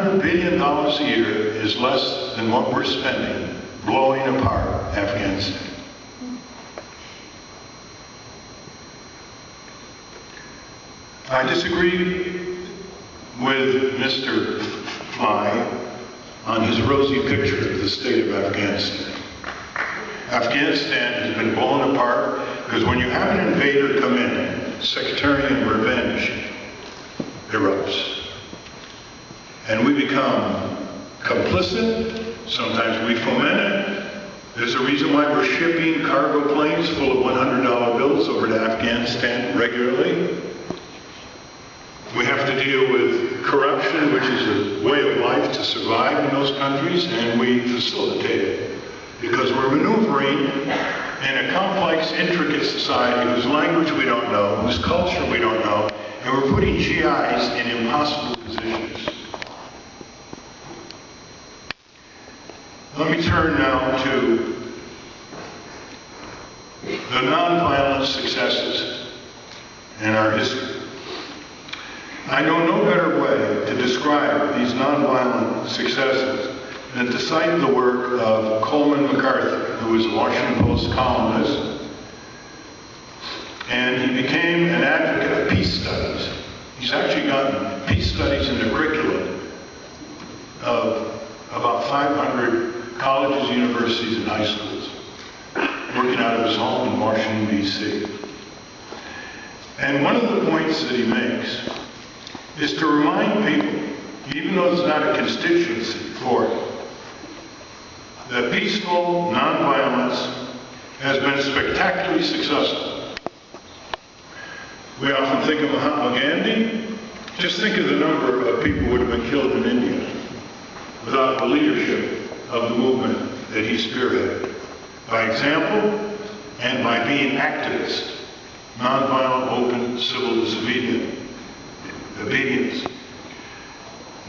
$100 billion a year is less than what we're spending blowing apart Afghanistan. I disagree with Mr. Fly on his rosy picture of the state of Afghanistan. Afghanistan has been blown apart because when you have an invader come in, sectarian revenge erupts. And we become complicit, sometimes we foment it. There's a reason why we're shipping cargo planes full of $100 bills over to Afghanistan regularly. We have to deal with corruption, which is a way of life to survive in those countries, and we facilitate it because we're maneuvering in a complex, intricate society whose language we don't know, whose culture we don't know, and we're putting GIs in impossible positions. Let me turn now to the nonviolent successes in our history. I know no better way to describe these nonviolent successes than to cite the work of Coleman McCarthy, who was a Washington Post columnist, and he became an advocate of peace studies. He's actually gotten peace studies in the curriculum of about 500 colleges, universities, and high schools, working out of his home in Washington, D.C. And one of the points that he makes is to remind people, even though it's not a constituency for it, that peaceful nonviolence has been spectacularly successful. We often think of Mahatma Gandhi. Just think of the number of people who would have been killed in India without the leadership of the movement that he spearheaded. By example and by being activist, nonviolent, open, civil disobedience.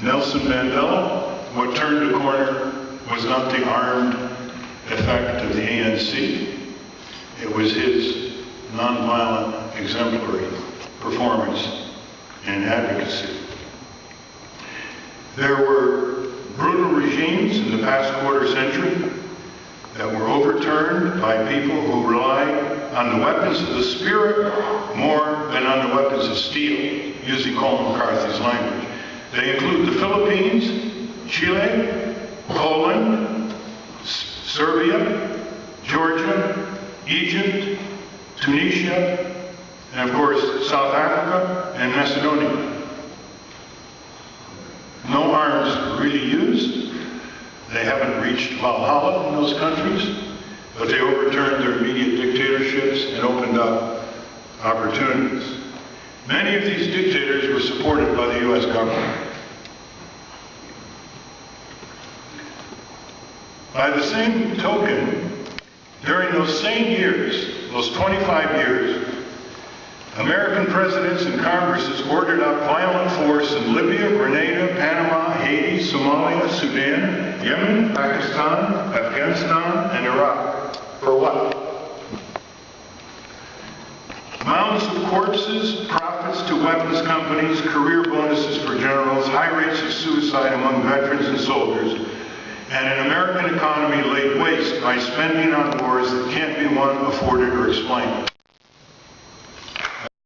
Nelson Mandela, what turned the corner was not the armed effect of the ANC. It was his nonviolent, exemplary performance in advocacy. There were brutal regimes in the past quarter century that were overturned by people who relied on the weapons of the spirit more than on the weapons of steel, using Coleman McCarthy's language. They include the Philippines, Chile, Poland, Serbia, Georgia, Egypt, Tunisia, and of course South Africa and Macedonia. No arms really used. They haven't reached Valhalla in those countries, but they overturned their immediate dictatorships and opened up opportunities. Many of these dictators were supported by the U.S. government. By the same token, during those same years, those 25 years, American presidents and Congresses ordered out violent force in Libya, Grenada, Panama, Haiti, Somalia, Sudan, Yemen, Pakistan, Afghanistan, and Iraq. For what? Mounds of corpses, profits to weapons companies, career bonuses for generals, high rates of suicide among veterans and soldiers, and an American economy laid waste by spending on wars that can't be won, afforded, or explained.